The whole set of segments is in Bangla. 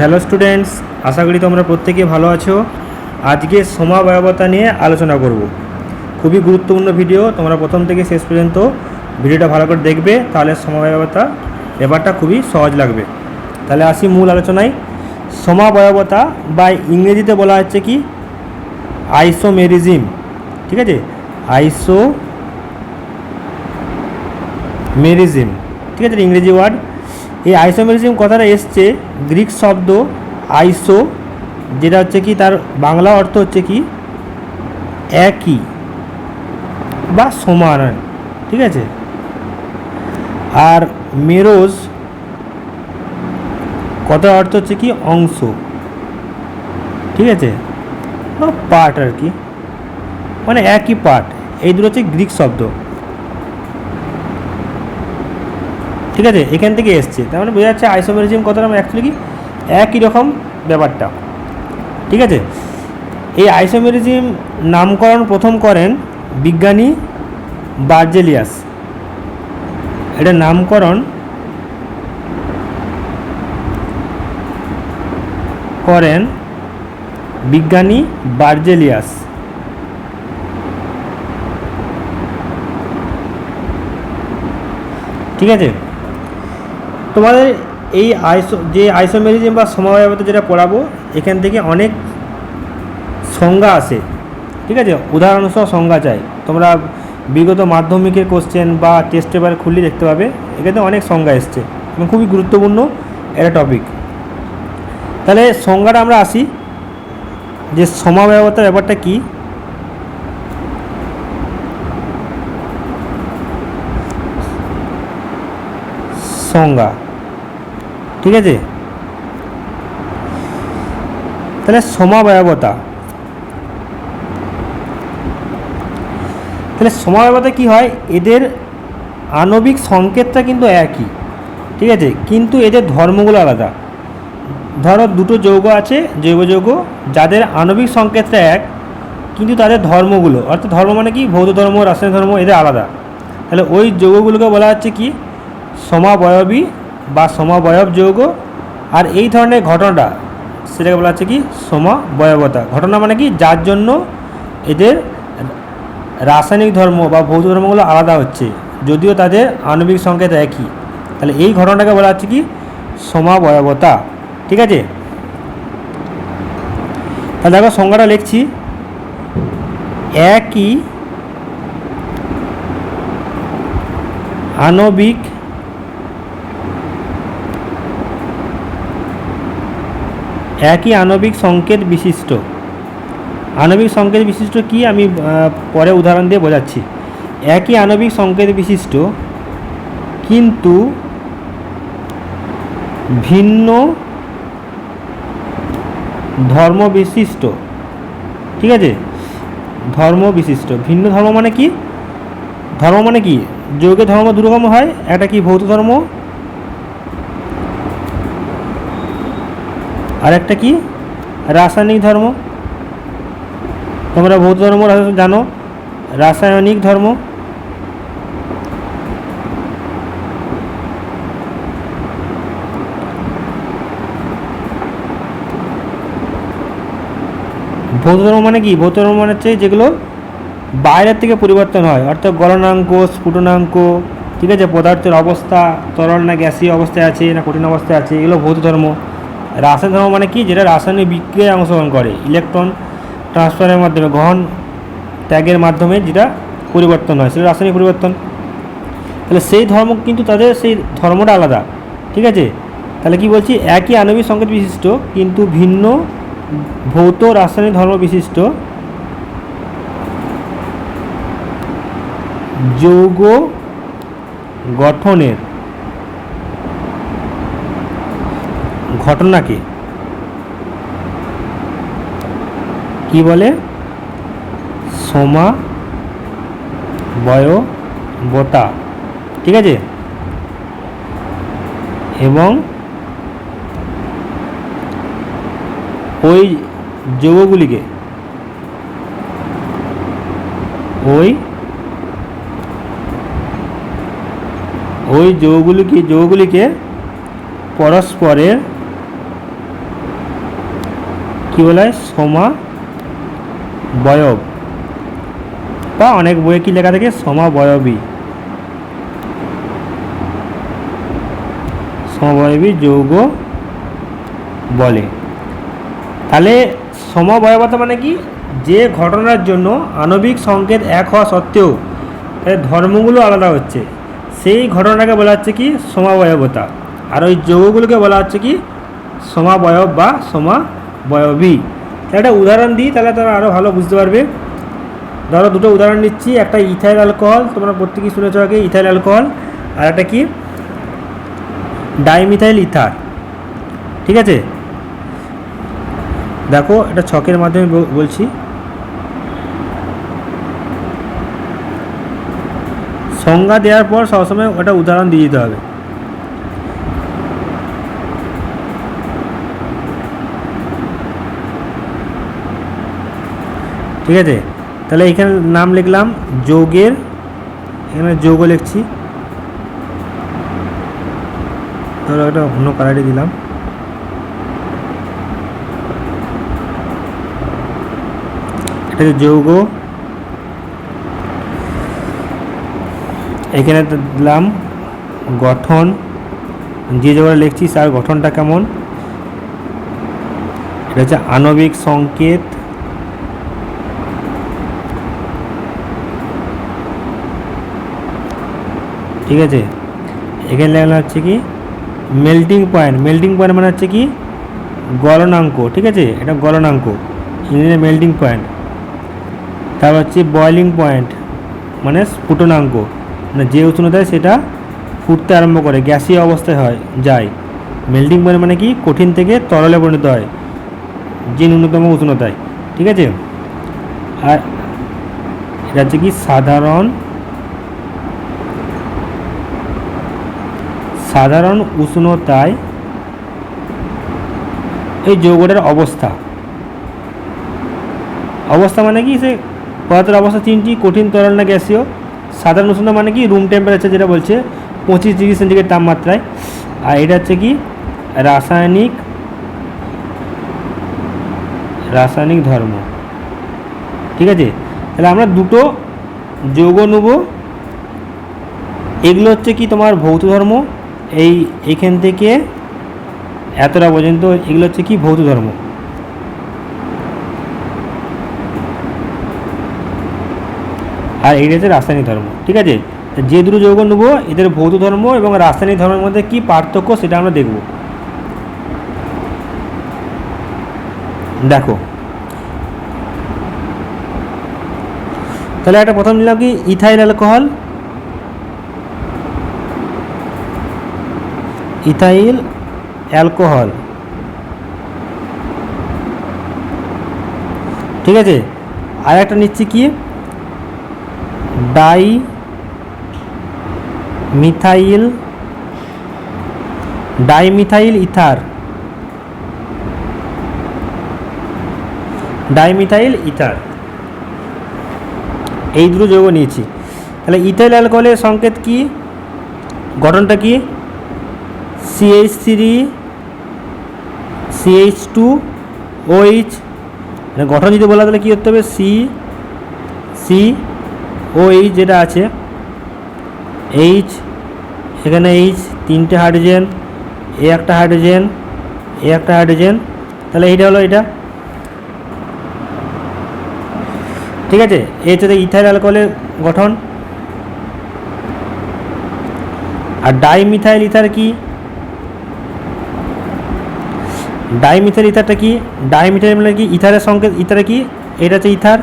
হ্যালো স্টুডেন্টস, আশা করি তোমরা প্রত্যেকে ভালো আছো। আজকে সমবায়বতা নিয়ে আলোচনা করব। খুবই গুরুত্বপূর্ণ ভিডিও, তোমরা প্রথম থেকে শেষ পর্যন্ত ভিডিওটা ভালো করে দেখবে, তাহলে সমবায়বতা ব্যাপারটা খুবই সহজ লাগবে। তাহলে আসি মূল আলোচনায়। সমবায়বতা বা ইংরেজিতে বলা হচ্ছে কি আইসোমেরিজম, ঠিক আছে? আইসোমেরিজম, ঠিক আছে, ইংরেজি ওয়ার্ড। এই আইসোমেরিজম কথাটা এসছে গ্রিক শব্দ আইসো, যেটা হচ্ছে কি তার বাংলা অর্থ হচ্ছে কি একই বা সমান, ঠিক আছে। আর মেরোজ কথার অর্থ হচ্ছে কি অংশ, ঠিক আছে, বা পার্ট আর কি, মানে একই পার্ট। এই দুটো হচ্ছে গ্রিক শব্দ, ঠিক আছে, এখান থেকে এসছে। তার মানে বোঝা যাচ্ছে আইসোমেরিজম কথাটা অ্যাকচুয়ালি কি একই রকম ব্যাপারটা, ঠিক আছে। এই আইসোমেরিজম নামকরণ প্রথম করেন বিজ্ঞানী বার্জেলিয়াস। এটা নামকরণ করেন বিজ্ঞানী বার্জেলিয়াস, ঠিক আছে। তোমাদের এই আইসোমেরিজম বা সমবায়বতা যেটা পড়াবো, এখান থেকে অনেক সংজ্ঞা আসে, ঠিক আছে, উদাহরণসহ সংজ্ঞা চাই। তোমরা বিগত মাধ্যমিকের কোশ্চেন বা টেস্ট পেপার খুললে দেখতে পাবে এখানে অনেক সংজ্ঞা এসছে এবং খুবই গুরুত্বপূর্ণ একটা টপিক। তাহলে সংজ্ঞাটা আমরা আসি যে সমবায়বতার ব্যাপারটা কি। সংজ্ঞা, ঠিক আছে। তাহলে সমবায়বতা, তাহলে সমবায়বতা কী হয়, এদের আণবিক সংকেতটা কিন্তু একই, ঠিক আছে, কিন্তু এদের ধর্মগুলো আলাদা। ধরো দুটো যৌগ আছে, জৈব যৌগ, যাদের আণবিক সংকেতটা এক, কিন্তু তাদের ধর্মগুলো, অর্থাৎ ধর্ম মানে কি ভৌত ধর্ম, রাসায়নিক ধর্ম, এদের আলাদা। তাহলে ওই যৌগগুলোকে বলা হচ্ছে কি সমাবয়বী বা সমবয়ব যৌগ। আর এই ধরনের ঘটনাটা সেটাকে বলা হচ্ছে কি সমবয়বতা। ঘটনা মানে কি যার জন্য এদের রাসায়নিক ধর্ম বা ভৌত ধর্মগুলো আলাদা হচ্ছে, যদিও তাদের আণবিক সংকেত একই। তাহলে এই ঘটনাটাকে বলা হচ্ছে কি সমবয়বতা, ঠিক আছে। তাহলে দেখো সংজ্ঞাটা লিখছি, একই আণবিক সংকেত বিশিষ্ট। আণবিক সংকেত বিশিষ্ট কি আমি পরে উদাহরণ দিয়ে বোঝাচ্ছি। একই আণবিক সংকেত বিশিষ্ট কিন্তু ভিন্ন ধর্ম বিশিষ্ট, ঠিক আছে, ধর্ম বিশিষ্ট। ভিন্ন ধর্ম মানে কি, ধর্ম মানে কি যৌগের ধর্ম দু রকম হয়, একটা কি ভৌত ধর্ম, আর একটা কি রাসায়নিক ধর্ম। তোমরা ভৌত ধর্ম জানো, রাসায়নিক ধর্ম। ভৌত ধর্ম মানে কি, ভৌত ধর্ম মানে হচ্ছে যেগুলো বাইরের থেকে পরিবর্তন হয়, অর্থাৎ গলনাঙ্ক, স্ফুটনাঙ্ক, ঠিক আছে, পদার্থের অবস্থা তরল না গ্যাসীয় অবস্থায় আছে না কঠিন অবস্থায় আছে, এগুলো ভৌত ধর্ম। রাসায়নিক ধর্ম মানে কি যেটা রাসায়নিক বিক্রিয়ায় অংশগ্রহণ করে, ইলেকট্রন ট্রান্সফারের মাধ্যমে, গ্রহণ ত্যাগের মাধ্যমে যেটা পরিবর্তন হয় সেটা রাসায়নিক পরিবর্তন। তাহলে সেই ধর্ম কিন্তু তাদের সেই ধর্মটা আলাদা, ঠিক আছে। তাহলে কি বলছি, একই আণবিক সংকেত বিশিষ্ট কিন্তু ভিন্ন ভৌত রাসায়নিক ধর্ম বিশিষ্ট যৌগ গঠনের ঘটনাকে কি বলে সমবায়বতা, ঠিক আছে। এবং ওই যৌগগুলিকে যৌগগুলিকে পরস্পরের কী বলা হয়, সমাবয়ব, বা অনেক বইয়ে কী লেখা থাকে, সমাবয়বী, সমবয়বী যৌগ বলে। তাহলে সমবয়বতা মানে কি, যে ঘটনার জন্য আণবিক সংকেত এক হওয়া সত্ত্বেও ধর্মগুলো আলাদা হচ্ছে, সেই ঘটনাটাকে বলা হচ্ছে কি সমবয়বতা। আর ওই যৌগগুলোকে বলা হচ্ছে কি সমাবয়ব বা সমাবয়বী। একটা উদাহরণ দিই, তাহলে তোমরা আরও ভালো বুঝতে পারবে। ধরো দুটো উদাহরণ নিচ্ছি, একটা ইথাইল অ্যালকোহল, তোমরা প্রত্যেকেই শুনেছো আগে ইথাইল অ্যালকোহল, আর একটা কি ডাইমিথাইল ইথার। ঠিক আছে, দেখো এটা ছকের মাধ্যমে বলছি। সংজ্ঞা দেওয়ার পর সবসময় ওটা উদাহরণ দিয়ে দিতে হবে। ঠিক আছে, তাহলে এখানে নাম লিখলাম যৌগের, এখানে যৌগ লিখছি, ধরো একটা অন্য কালারে দিলাম। এটা হচ্ছে যৌগ, এখানে দিলাম গঠন, যে যৌগটা লিখছি তার গঠনটা কেমন। এটা হচ্ছে আণবিক সংকেত, ঠিক আছে। এখানে লেখা হচ্ছে কি মেল্টিং পয়েন্ট, মেল্টিং পয়েন্ট মানে হচ্ছে কি গলনাঙ্ক, ঠিক আছে, এটা গলনাঙ্ক, ইংরেজিতে মেল্টিং পয়েন্ট। তারপর হচ্ছে বয়লিং পয়েন্ট মানে স্ফুটনাঙ্ক, মানে যে উষ্ণতায় সেটা ফুটতে আরম্ভ করে, গ্যাসীয় অবস্থায় হয় যায়। মেল্টিং পয়েন্ট মানে কি কঠিন থেকে তরলে পরিণত হয় যে ন্যূনতম উষ্ণতায়, ঠিক আছে। আর এটা হচ্ছে কি সাধারণ উষ্ণতায় এই যৌগটার অবস্থা, অবস্থা মানে কি সে পদার্থের অবস্থা তিনটি, কঠিন, তরল না গ্যাসীয়। সাধারণ উষ্ণতা মানে কি রুম টেম্পারেচার, যেটা বলছে 25 ডিগ্রি সেন্টিগ্রেড তাপমাত্রায়। আর এটা হচ্ছে কি রাসায়নিক ধর্ম, ঠিক আছে। তাহলে আমরা দুটো যৌগ নেব, এগুলো হচ্ছে কি তোমার ভৌত ধর্ম, এইখান থেকে এতটা পর্যন্ত এগুলো হচ্ছে কি ভৌত ধর্ম। আর এইটা হচ্ছে রাসায়নিক ধর্ম, ঠিক আছে। যে দুটো যৌগ নেব এদের ভৌত ধর্ম এবং রাসায়নিক ধর্মের মধ্যে কি পার্থক্য সেটা আমরা দেখব। দেখো তাহলে একটা প্রথম নিলাম কি ইথাইল অ্যালকোহল, ইথাইল অ্যালকোহল, ঠিক আছে। আর একটা নিচ্ছি কি ডাইমিথাইল ইথার, এই দুটো যৌগ নিয়েছি। তাহলে ইথাইল অ্যালকোহলের সংকেত কি, গঠনটা কি CH3CH2OH, গঠন যদি বলা তাহলে কী করতে হবে COH যেটা আছে H, এখানে H, তিনটে হাইড্রোজেন, একটা হাইড্রোজেন, একটা হাইড্রোজেন, তাহলে এইটা হলো এটা, ঠিক আছে। এই হচ্ছে ইথাইল অ্যালকোহলের গঠন। আর ডাইমিথাইল ইথার কি, ডাইমিথাইল ইথারটা কি, ডাইমিথাইল মানে কি ইথারের সংকেত, ইথারে কি এটা হচ্ছে ইথার।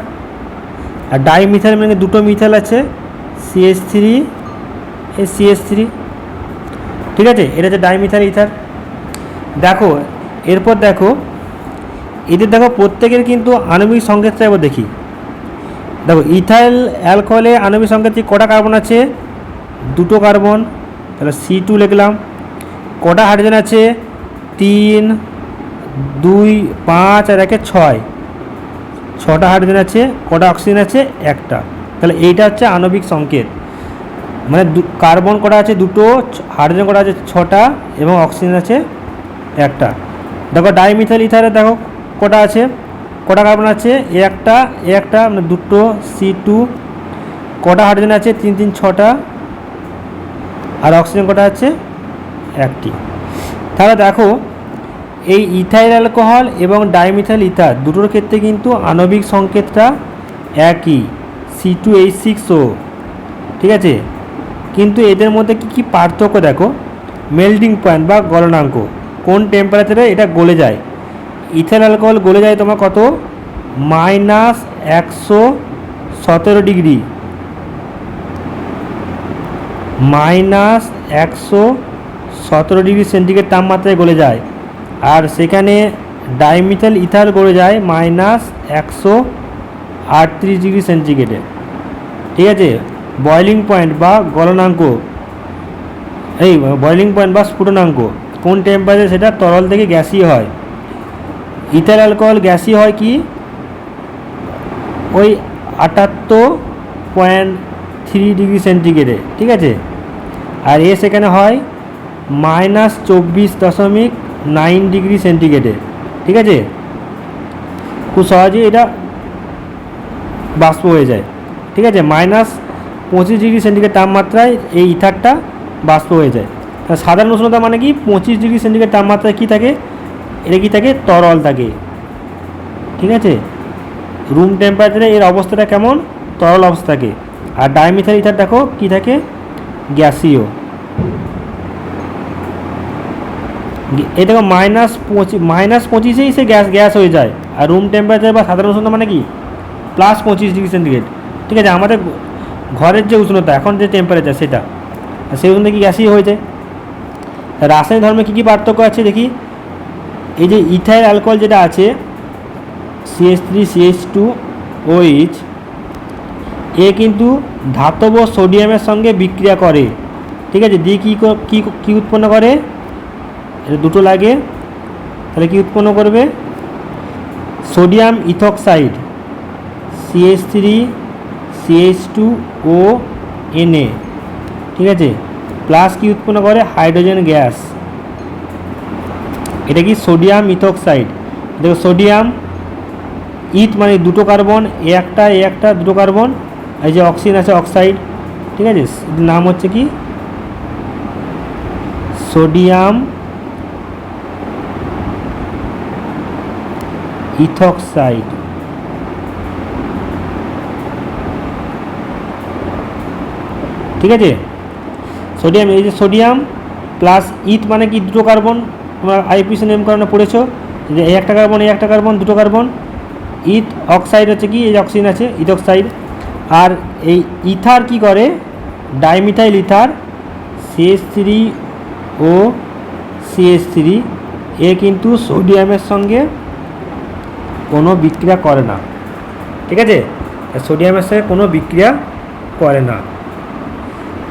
আর ডাইমিথাইল মানে দুটো মিথাইল আছে CH3, ঠিক আছে, এটা হচ্ছে ডাইমিথাইল ইথার। দেখো এরপর দেখো এদের দেখো প্রত্যেকের কিন্তু আণবিক সংকেতটা এবার দেখি। দেখো ইথাইল অ্যালকোহলে আণবিক সংকেত কটা কার্বন আছে, দুটো কার্বন, তাহলে C2 লিখলাম। কটা হাইড্রোজেন আছে, 3, 2, 5 আর 1 6, 6টা হাইড্রোজেন আছে। কটা অক্সিজেন আছে, একটা। তাহলে এইটা হচ্ছে আণবিক সংকেত, মানে কার্বন কটা আছে, দুটো, হাইড্রোজেন কটা আছে, 6টা, এবং অক্সিজেন আছে একটা। দেখো ডাইমিথাইল ইথারে দেখো কটা আছে, কটা কার্বন আছে, এ একটা মানে দুটো, C2। কটা হাইড্রোজেন আছে, 3 3 6টা। আর অক্সিজেন কটা আছে, একটি। তাহলে দেখো এই ইথাইল অ্যালকোহল এবং ডাইমিথাইল ইথার দুটোর ক্ষেত্রে কিন্তু আণবিক সংকেতটা একই, C2H6O, ঠিক আছে। কিন্তু এদের মধ্যে কি কি পার্থক্য দেখো, মেল্টিং পয়েন্ট বা গলনাঙ্ক, কোন টেম্পারেচারে এটা গলে যায়। ইথাইল অ্যালকোহল গলে যায় তোমার কত, -117 ডিগ্রি, -117 ডিগ্রি সেন্টিগ্রেড তাপমাত্রায় গলে যায়। আর সেখানে ডাইমিথাইল ইথার গলে যায় -138 ডিগ্রি সেন্টিগ্রেডে, ঠিক আছে। বয়লিং পয়েন্ট বা গলনাঙ্ক, এই বয়লিং পয়েন্ট বা স্ফুটনাঙ্ক কোন টেম্পারেচারে সেটা তরল থেকে গ্যাসীয় হয়। ইথাইল অ্যালকোহল গ্যাসীয় হয় কি, ওই 78.3 ডিগ্রি সেন্টিগ্রেডে, ঠিক আছে। আর সেখানে হয় -24.9 ডিগ্রি সেন্টিগ্রেডে, ঠিক আছে। খুব সহজেই এটা বাষ্প হয়ে যায়, ঠিক আছে। -25 ডিগ্রি সেন্টিগ্রেড তাপমাত্রায় এই ইথারটা বাষ্প হয়ে যায়। সাধারণ উষ্ণতা মানে কি, 25 ডিগ্রি সেন্টিগ্রেড তাপমাত্রায় কী থাকে, এটা কি থাকে, তরল থাকে, ঠিক আছে। রুম টেম্পারেচারে এর অবস্থাটা কেমন, তরল অবস্থা থাকে। আর ডাইমিথাইল ইথার দেখো কী থাকে, গ্যাসীয়। এই দেখো -25 সে গ্যাস হয়ে যায়। আর রুম টেম্পারেচার বা সাধারণ উষ্ণতা মানে কি, +25 ডিগ্রি সেন্টিগ্রেড, ঠিক আছে। আমাদের ঘরের যে উষ্ণতা এখন যে টেম্পারেচার সেটা, সেই উষ্ণতা কি গ্যাসীয় হয়ে যায়। রাসায়নিক ধর্মে কী কী পার্থক্য আছে দেখি। এই যে ইথাইল অ্যালকোহল যেটা আছে, CH3CH2OH, এ কিন্তু ধাতব সোডিয়ামের সঙ্গে বিক্রিয়া করে, ঠিক আছে। দিয়ে কী উৎপন্ন করে, এটা দুটো লাগে, তাহলে কি উৎপন্ন করবে, সোডিয়াম ইথক্সাইড, CH3CH2ONA, ঠিক আছে। প্লাস কি উৎপন্ন করে, হাইড্রোজেন গ্যাস, এটা কি সোডিয়াম ইথক্সাইড। দেখো সোডিয়াম ইথ মানে দুটো কার্বন, এ একটা দুটো কার্বন, এই যে অক্সিজেন আছে অক্সাইড, ঠিক আছে। নাম হচ্ছে কি সোডিয়াম ইথক্সাইড, ঠিক আছে। সোডিয়াম, এই যে সোডিয়াম প্লাস ইথ মানে কি দুটো কার্বন, তোমরা আইপিসি নেম কারণে পড়েছো, যে এই একটা কার্বন দুটো কার্বন। ইথ অক্সাইড হচ্ছে কি, এই যে অক্সিজেন আছে ইথক্সাইড। আর এই ইথার কি করে, ডাইমিথাইল ইথার, CH3OCH3, এ কিন্তু সোডিয়ামের সঙ্গে কোনো বিক্রিয়া করে না, ঠিক আছে। সোডিয়ামের সঙ্গে কোনো বিক্রিয়া করে না।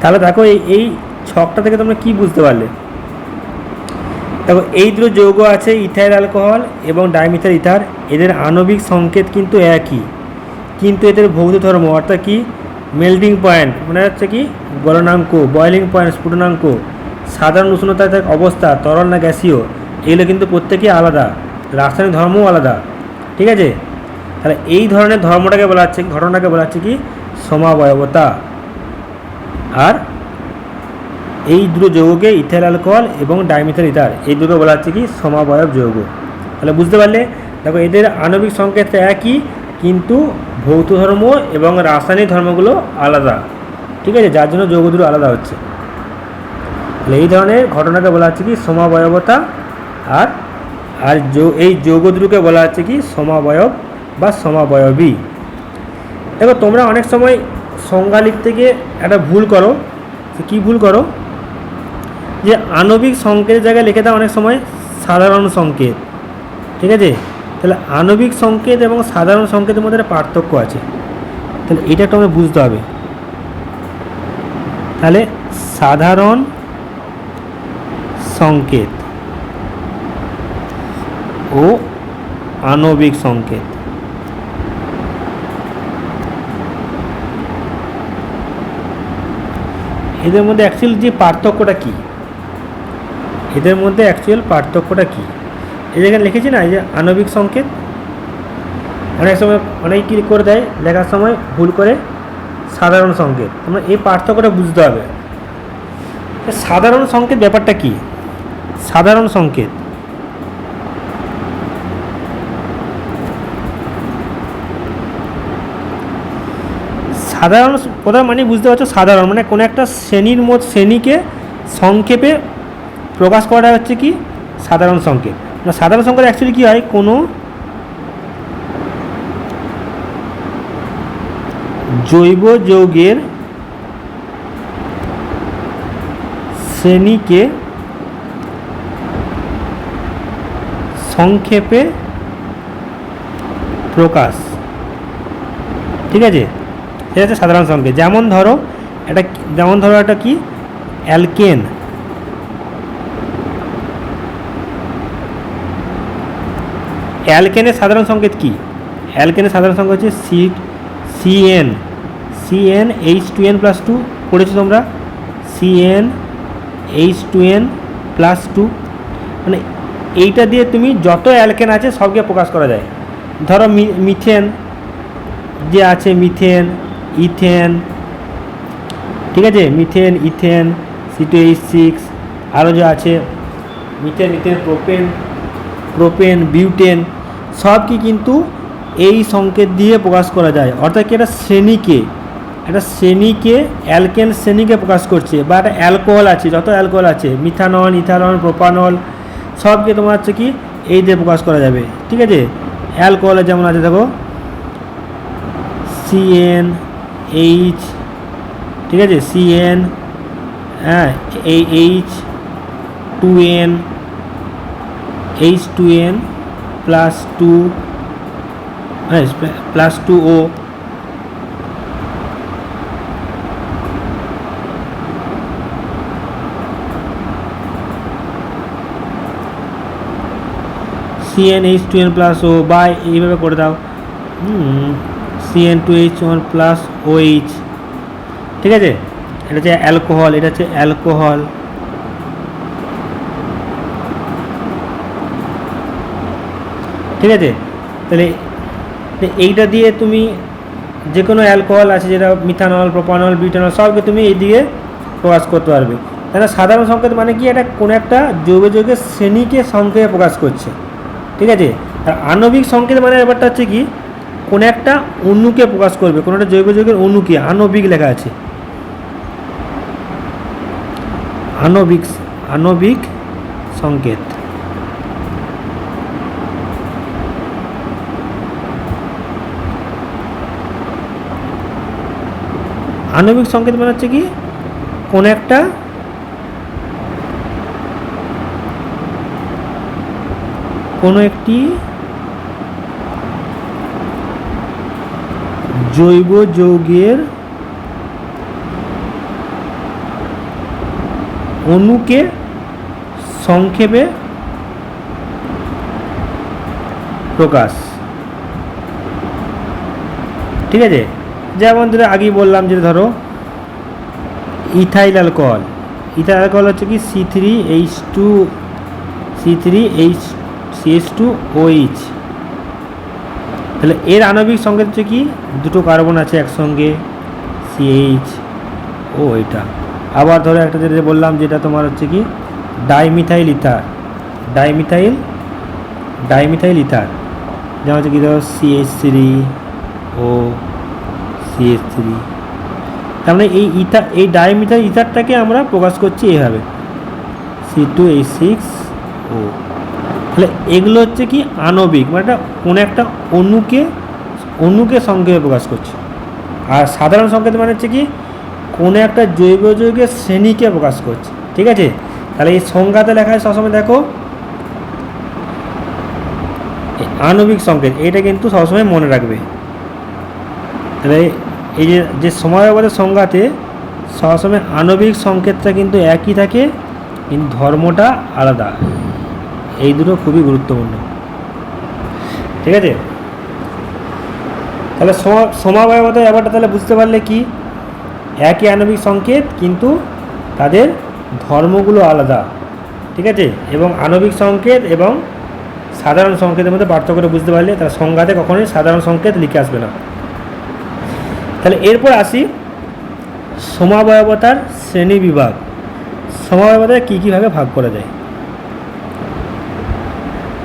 তাহলে দেখো এই ছকটা থেকে তোমরা কি বুঝতে পারলে, দেখো এই দুটো যৌগ আছে ইথাইল অ্যালকোহল এবং ডাইমিথাইল ইথার, এদের আণবিক সংকেত কিন্তু একই, কিন্তু এদের ভৌত ধর্ম অর্থাৎ কি, মেল্টিং পয়েন্ট মানে হচ্ছে কি গলনাঙ্ক, বয়লিং পয়েন্ট স্ফুটনাঙ্ক, সাধারণ উষ্ণতার অবস্থা তরল না গ্যাসীয়, এগুলো কিন্তু প্রত্যেকেই আলাদা, রাসায়নিক ধর্মও আলাদা, ঠিক আছে। তাহলে এই ধরনের ধর্মটাকে বলা হচ্ছে, ঘটনাটাকে বলা হচ্ছে কি সমাবয়বতা। আর এই দুটো যৌগকে ইথাইল অ্যালকোহল এবং ডাইমিথাইল ইথার, এই দুটো বলা হচ্ছে কি সমাবয়ব যৌগ। তাহলে বুঝতে পারলে, দেখো এদের আণবিক সংকেতটা একই, কিন্তু ভৌত ধর্ম এবং রাসায়নিক ধর্মগুলো আলাদা, ঠিক আছে, যার জন্য যৌগ দুটো আলাদা হচ্ছে। তাহলে এই ধরনের ঘটনাকে বলা হচ্ছে কি সমাবয়বতা। আর আর এই যৌগ দুটোকে বলা হচ্ছে কি সমাবয়ব বা সমাবয়বী। দেখো তোমরা অনেক সময় সংজ্ঞা লিখতে গিয়ে একটা ভুল করো, কী ভুল করো, যে আণবিক সংকেতের জায়গায় লিখে দাও অনেক সময় সাধারণ সংকেত, ঠিক আছে। তাহলে আণবিক সংকেত এবং সাধারণ সংকেতের মধ্যে একটা পার্থক্য আছে, তাহলে এটা একটু আমাদের বুঝতে হবে। তাহলে সাধারণ সংকেত ও আণবিক সংকেত, এদের মধ্যে অ্যাকচুয়াল যে পার্থক্যটা কী, এদের মধ্যে অ্যাকচুয়াল পার্থক্যটা কী, এই যেখানে লিখেছি না, এই যে আণবিক সংকেত, অনেক সময় অনেক কী করে দেয় লেখার সময় ভুল করে সাধারণ সংকেত। তোমরা এই পার্থক্যটা বুঝতে হবে। সাধারণ সংকেত ব্যাপারটা কি? সাধারণ সংকেত সাধারণ কথা মানে বুঝতে পারছো, সাধারণ মানে কোনো একটা শ্রেণীকে সংক্ষেপে প্রকাশ করাটা হচ্ছে কি সাধারণ সংকেত। সাধারণ সংকেত অ্যাকচুয়ালি কী হয়, কোনো জৈব যৌগের শ্রেণীকে সংক্ষেপে প্রকাশ, ঠিক আছে, সেটা হচ্ছে সাধারণ সংকেত। যেমন ধরো একটা কি অ্যালকেন, অ্যালকেনের সাধারণ সংকেত কি? অ্যালকেনের সাধারণ সংকেত হচ্ছে CnH2n+2 পড়েছো তোমরা, CnH2n+2, মানে এইটা দিয়ে তুমি যত অ্যালকেন আছে সবকে প্রকাশ করা যায়। ধরো মিথেন যে আছে, মিথেন, ইথেন, ঠিক আছে, মিথেন, ইথেন, C2H6, আরও যে আছে মিথেন, ইথেন, প্রোপেন, বিউটেন, সব কি কিন্তু এই সংকেত দিয়ে প্রকাশ করা যায়। অর্থাৎ কি একটা শ্রেণীকে অ্যালকেন শ্রেণীকে প্রকাশ করছে, বা একটা অ্যালকোহল আছে, যত অ্যালকোহল আছে, মিথানল, ইথানল, প্রোপানল, সবকে তোমার হচ্ছে কি এই দিয়ে প্রকাশ করা যাবে, ঠিক আছে। অ্যালকোহলে যেমন আছে দেখো CnH, ঠিক আছে, CN, হ্যাঁ, H2n, H2n+2, হ্যাঁ, +2O, CnH2n+O, বা এইভাবে করে দাও CN2H1+OH, ঠিক আছে। এটা হচ্ছে অ্যালকোহল, এটা হচ্ছে অ্যালকোহল, ঠিক আছে। তাহলে এইটা দিয়ে তুমি যে কোনো অ্যালকোহল আছে, যেটা মিথানল, প্রোপানল, বিউটানল, সবকে তুমি এই দিয়ে প্রকাশ করতে পারবে। তাহলে সাধারণ সংকেত মানে কি, এটা কোনো একটা জৈব যৌগের শ্রেণীকে সংক্ষেপে প্রকাশ করছে, ঠিক আছে। আর আণবিক সংকেত মানে ব্যাপারটা হচ্ছে কি কোনো একটা অণুকে প্রকাশ করবে, কোনো একটা জৈব যৌগের অণুকে, আণবিক লেখা আছে, আণবিক সংকেত। আণবিক সংকেত মানে হচ্ছে কি কোনো একটি জৈব যৌগের অণুকে সংক্ষেপে প্রকাশ, ঠিক আছে। যেমন ধরো আগেই বললাম যে ধরো ইথাইল অ্যালকোহল হচ্ছে কি C3H2OH, তাহলে এর আণবিক সংকেত হচ্ছে কি দুটো কার্বন আছে একসঙ্গে, CH ও এটা। আবার ধরো একটা যেটা বললাম যেটা তোমার হচ্ছে কি ডাইমিথাইল ইথার, যেমন হচ্ছে কি ধরো CH3O, CH3, তার মানে এই ডাইমিথাইল ইথারটাকে আমরা প্রকাশ করছি এইভাবে C2H6O। তাহলে এগুলো হচ্ছে কি আণবিক, মানে কোনো একটা অণুকে সংক্ষেপে প্রকাশ করছে। আর সাধারণ সংকেত মানে হচ্ছে কি কোনো একটা জৈব যৌগের শ্রেণীকে প্রকাশ করছে, ঠিক আছে। তাহলে এই সংজ্ঞাতে লেখা হয় সবসময় দেখো আণবিক সংকেত, এটা কিন্তু সবসময় মনে রাখবে। তাহলে এই যে সমবায়ের সংজ্ঞাতে সবসময় আণবিক সংকেতটা কিন্তু একই থাকে, কিন্তু ধর্মটা আলাদা। এই দুটো খুবই গুরুত্বপূর্ণ, ঠিক আছে। তাহলে সমবায়বতার ব্যাপারটা তাহলে বুঝতে পারলে কি একই আণবিক সংকেত কিন্তু তাদের ধর্মগুলো আলাদা, ঠিক আছে। এবং আণবিক সংকেত এবং সাধারণ সংকেতের মধ্যে পার্থক্যটা বুঝতে পারলে তার সংজ্ঞাতে কখনোই সাধারণ সংকেত লিখে আসবে না। তাহলে এরপর আসি সমাবয়বতার শ্রেণী বিভাগ। সমাবয়বতায় কী কী ভাগে ভাগ করা যায়,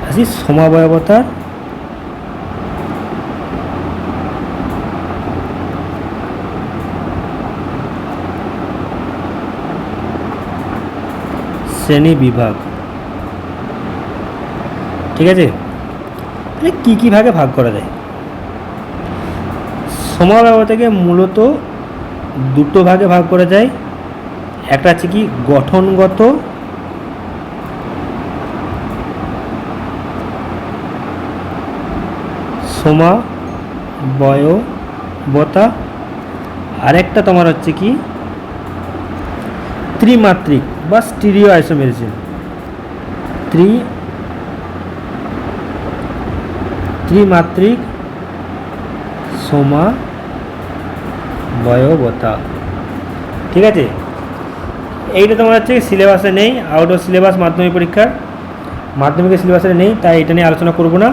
আসি সমাবয়বতার শ্রেণী বিভাগ। ঠিক আছে, তাহলে কী কী ভাগে ভাগ করা যায়? সমাবয়বতাকে মূলত দুটো ভাগে ভাগ করা যায়। একটা হচ্ছে কি গঠনগত সমাবয়বতা, আরেকটা তোমার হচ্ছে কি ত্রিমাত্রিক বা স্টিরিও আইসোমেরিজম। ত্রিমাত্রিক সমাবয়বতা। ঠিক আছে, এইটা তোমার হচ্ছে সিলেবাসে নেই, আউট অফ সিলেবাস মাধ্যমিক পরীক্ষার, মাধ্যমিকের সিলেবাসে নেই, তাই এটা নিয়ে আলোচনা করব না।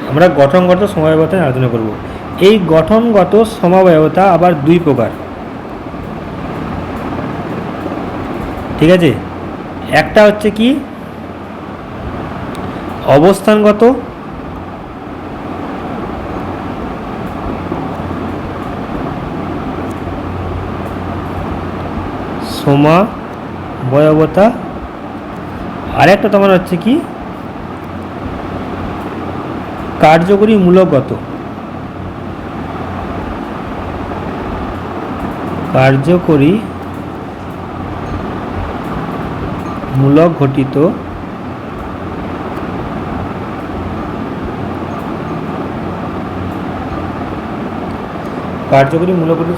আমরা গঠনগত সমাবয়বতা নিয়ে আলোচনা করব। এই গঠনগত সমাবয়বতা আবার দুই প্রকার। ঠিক আছে, একটা হচ্ছে কি অবস্থানগত, সমাবয়বতা, আরেকটা তোমার হচ্ছে কি কার্যকরী মূলকগত। কার্যকরী মূলক ঘটিত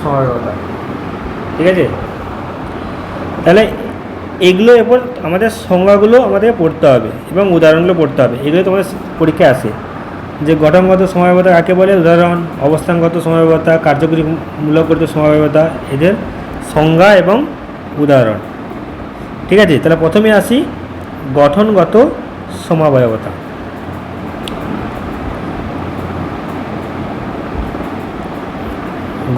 সমাবয়বতা। ঠিক আছে, তাহলে এগুলো এরপর আমাদের সংজ্ঞাগুলো আমাদের পড়তে হবে এবং উদাহরণগুলো পড়তে হবে। এগুলো তোমাদের পরীক্ষায় আসে যে গঠনগত সমাবয়বতা কাকে বলে, উদাহরণ, অবস্থানগত সমাবয়বতা, কার্যকরী মূলক ঘটিত সমাবয়বতা, এদের সংজ্ঞা এবং উদাহরণ। ঠিক আছে, তাহলে প্রথমে আসি গঠনগত সমাবয়বতা।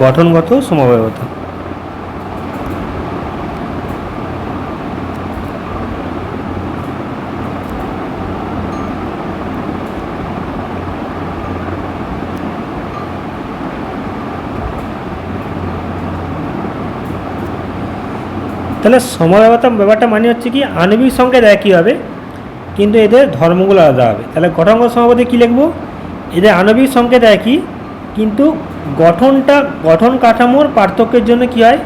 গঠনগত সমাবয়বতা তাহলে সমাবয়বতা ব্যাপারটা মানে হচ্ছে কি আণবিক সংকেত একই হবে কিন্তু এদের ধর্মগুলো আলাদা হবে। তাহলে গঠনগত সমাবয়তায় কী লিখব, এদের আণবিক সংকেত একই কিন্তু গঠন কাঠামোর পার্থক্যের জন্য কী হয়,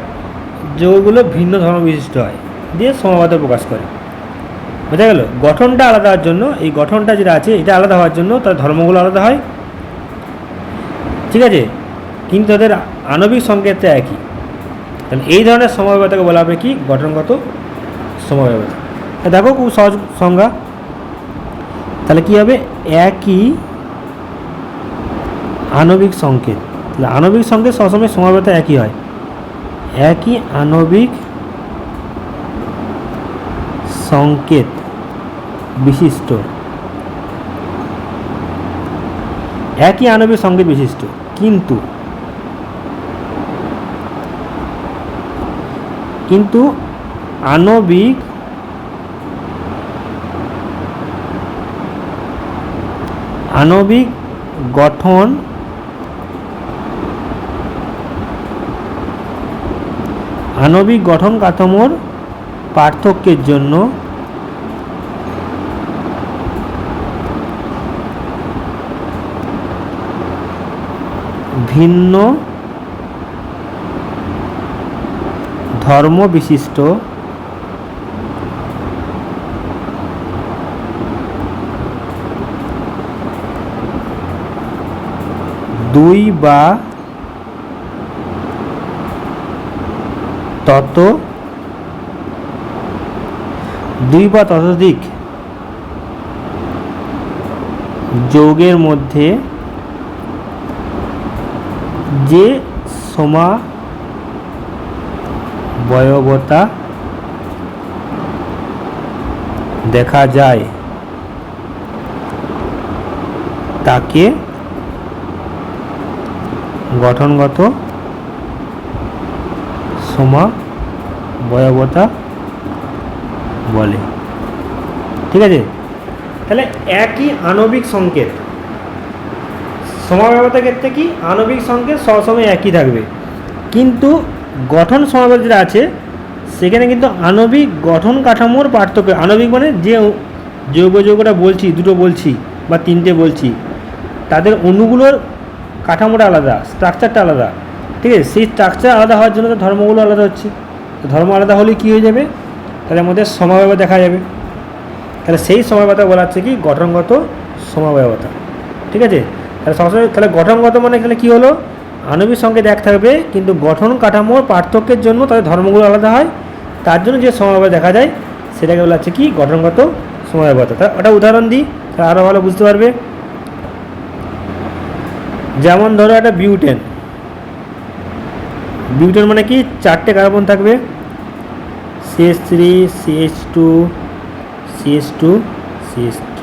যৌগগুলো ভিন্ন ধর্ম বিশিষ্ট হয় দিয়ে সমাবয়তা প্রকাশ করে। বোঝা গেল, গঠনটা আলাদা হওয়ার জন্য, এই গঠনটা যেটা আছে এটা আলাদা হওয়ার জন্য তার ধর্মগুলো আলাদা হয়। ঠিক আছে, কিন্তু তাদের আণবিক সংকেতটা একই। তাহলে এই ধরনের সমাবয়তাকে বলা হবে কি গঠনগত সমাবয়তা। দেখো খুব সহজ সংজ্ঞা। তাহলে কী হবে, একই আণবিক সংকেত। তাহলে আণবিক সংকেত সবসময় সমাবয়তা একই হয়, একই আণবিক সংকেত বিশিষ্ট, একই আণবিক সংকেত বিশিষ্ট কিন্তু আণবিক গঠন কাঠামোর পার্থক্যের জন্য ভিন্ন ধর্ম বিশিষ্ট দুই বা ততোধিক যৌগের মধ্যে যে সমাবয়বতা দেখা যায় তাকে গঠনগত সমাবয়বতা বলে। ঠিক আছে, তাহলে একই আণবিক সংকেত, সমাবয়বতার ক্ষেত্রে কি আণবিক সংকেত সবসময় একই থাকবে, কিন্তু গঠন সমাবয়তা যেটা আছে সেখানে কিন্তু আণবিক গঠন কাঠামোর পার্থক্য। আণবিক মানে যে জৈব যৌগটা বলছি, দুটো বলছি বা তিনটে বলছি, তাদের অণুগুলোর কাঠামোটা আলাদা, স্ট্রাকচারটা আলাদা। ঠিক আছে, সেই স্ট্রাকচার আলাদা হওয়ার জন্য তো ধর্মগুলো আলাদা হচ্ছে। তো ধর্ম আলাদা হলে কী হয়ে যাবে, তাহলে আমাদের সমাবয়ব দেখা যাবে। তাহলে সেই সমাবয়তা বলা হচ্ছে কি গঠনগত সমাবয়বতা। ঠিক আছে, তাহলে সবসময় তাহলে গঠনগত মানে এখানে কী হলো, আণবিক সংকেত এক থাকবে কিন্তু গঠন কাঠামোর পার্থক্যের জন্য তাদের ধর্মগুলো আলাদা হয়, তার জন্য যে সমাবয়ব দেখা যায় সেটাকে বলা হচ্ছে কি গঠনগত সমাবয়বতা। তা ওটা উদাহরণ দিই তাহলে আরও ভালো বুঝতে পারবে। যেমন ধরো একটা বিউটেন, বিউটেন মানে কি চারটে কার্বন থাকবে, CH3 CH2 CH2 CH3,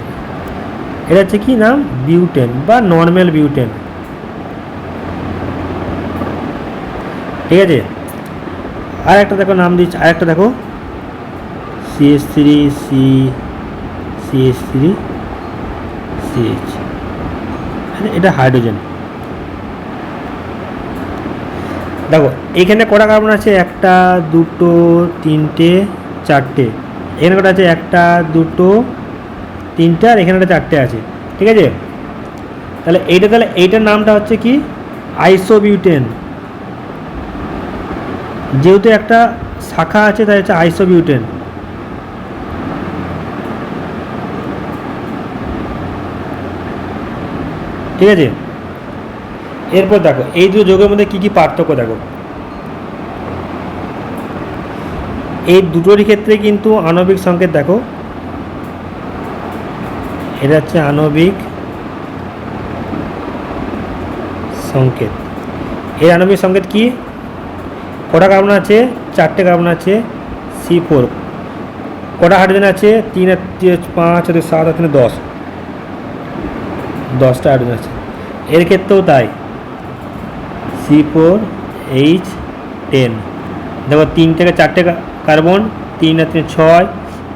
এটা হচ্ছে কি নাম বিউটেন বা নর্মাল বিউটেন। ঠিক আছে, আর একটা দেখো নাম দিচ্ছি, আর একটা দেখো CH3 CH3 CH, এটা হাইড্রোজেন। দেখো এইখানে কটা কার্বন আছে, একটা দুটো তিনটে চারটে, এখানে কটা আছে একটা দুটো তিনটে, আর এখানে একটা চারটে আছে। ঠিক আছে, তাহলে এইটার নামটা হচ্ছে কি আইসোবিউটেন, যেহেতু একটা শাখা আছে তাই হচ্ছে আইসোবিউটেন। ঠিক আছে, এরপর দেখো এই দুটো যৌগের মধ্যে কী কী পার্থক্য দেখো। এই দুটোরই ক্ষেত্রে কিন্তু আণবিক সংকেত দেখো, এটা হচ্ছে আণবিক সংকেত। এই আণবিক সংকেত কি, কটা কার্বন আছে, চারটে কার্বন আছে, C4, কটা হাইড্রোজেন আছে, 3 আর 5 আর 7 আর 3 10, 10টা হাইড্রোজেন আছে। এর ক্ষেত্রেও তাই, C4H10, দেখো 3 থেকে 4টে কার্বন, 3 আর 3 6,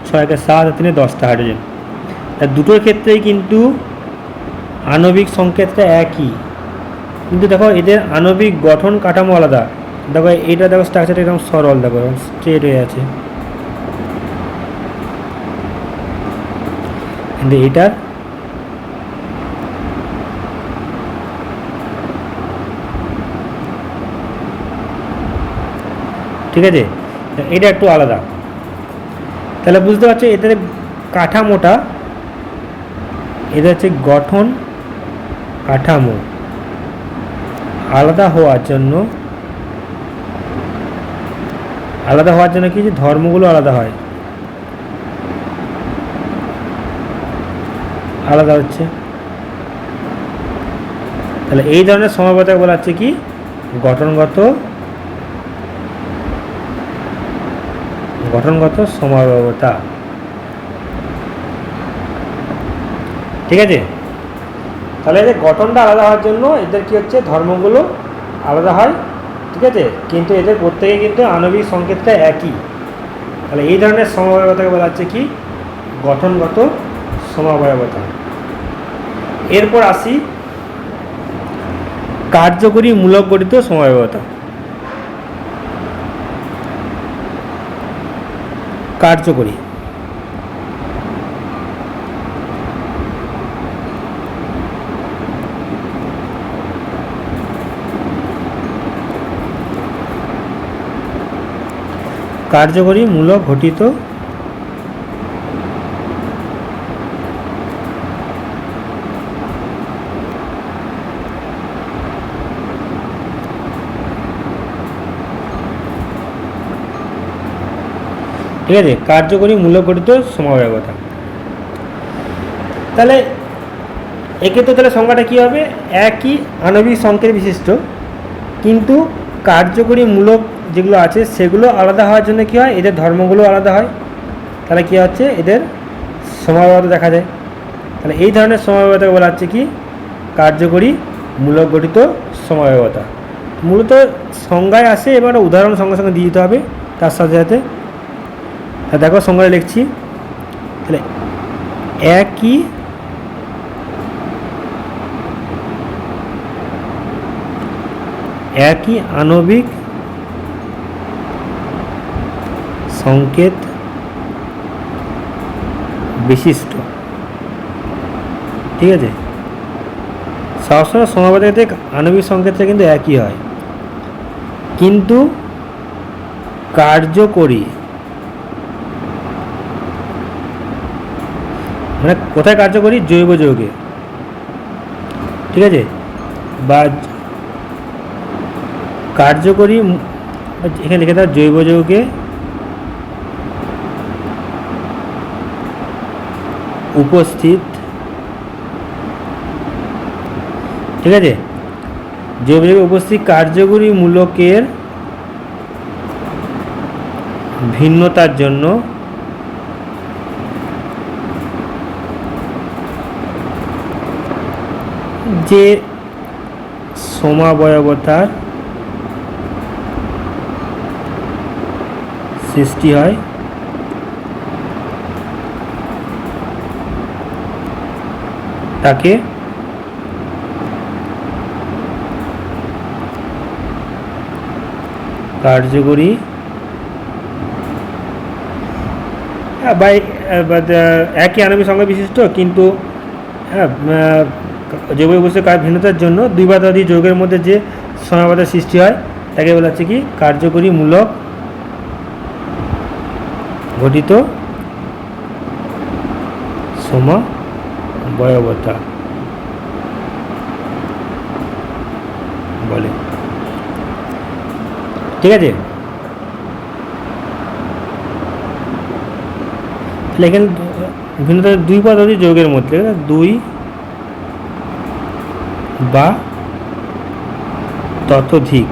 6 আর 7 আর 3 10টা হাইড্রোজেন। তা দুটোর ক্ষেত্রেই কিন্তু আণবিক সংকেতটা একই, কিন্তু দেখো এদের আণবিক গঠন কাঠামো আলাদা। দেখো এইটা দেখো স্ট্রাকচারটা একদম সরল, দেখো স্ট্রেট হয়ে আছে, কিন্তু এটার ঠিক আছে, এটা একটু আলাদা। তাহলে বুঝতে পারছো এদের কাঠামোটা, এটা হচ্ছে গঠন কাঠামো আলাদা হওয়ার জন্য কি যে ধর্মগুলো আলাদা হয়, আলাদা হচ্ছে। তাহলে এই ধরনের সমাবয়তা বলা হচ্ছে কি গঠনগত সমাবয়বতা। ঠিক আছে, তাহলে এদের গঠনটা আলাদা হওয়ার জন্য এদের কি হচ্ছে ধর্মগুলো আলাদা হয়। ঠিক আছে, কিন্তু এদের প্রত্যেকে কিন্তু আণবিক সংকেতটা একই। তাহলে এই ধরনের সমবায়বতাকে বলা হচ্ছে কি গঠনগত সমবায়বতা। এরপর আসি কার্যকরী মূলক গঠিত সমবায়বতা। কার্যকরী কার্যকরী মূলক ঘটিত ঠিক আছে, কার্যকরী মূলক গঠিত সমবায়বতা। তাহলে এক্ষেত্রে তাহলে সংজ্ঞাটা কী হবে, একই আণবিক সংকেত বিশিষ্ট কিন্তু কার্যকরী মূলক যেগুলো আছে সেগুলো আলাদা হওয়ার জন্য কী হয়, এদের ধর্মগুলো আলাদা হয়। তাহলে কী হচ্ছে এদের সমবায়বতা দেখা যায়। তাহলে এই ধরনের সমবায়বতাকে বলা হচ্ছে কি কার্যকরী মূলক গঠিত সমবায়বতা। মূলত সংজ্ঞায় আসে, এবার উদাহরণ সঙ্গে সঙ্গে দিয়ে দিতে হবে তার সাথে সাথে। দেখো সংজ্ঞায় লিখছি, তাহলে একই আণবিক সংকেত বিশিষ্ট, ঠিক আছে, সবসময় সমবায়ের ক্ষেত্রে আণবিক সংকেতটা কিন্তু একই হয়, কিন্তু কার্যকরী মানে কোথায় কার্যকরী? জৈব যৌগে, ঠিক আছে, বা কার্যকরী এখানে লিখে দাও জৈব যৌগে উপস্থিত, ঠিক আছে, জৈব যৌগে উপস্থিত কার্যকরী মূলকের ভিন্নতার জন্য যে সমবায়বতার সৃষ্টি হয় তাকে কার্যকরী বা একই আণবিক সংখ্যা বিশিষ্ট কিন্তু জৈব বস্তুর ভিন্নতার জন্য দুই বা ততোধিক যৌগের মধ্যে যে সমবায়তার সৃষ্টি হয় তাকে বলা হচ্ছে কি কার্যকরী মূলক গঠিত সমবায়বতা বলে, ঠিক আছে। তাহলে এখানে ভিন্নতা দুই বা ততোধিক যৌগের মধ্যে, দুই বা ততোধিক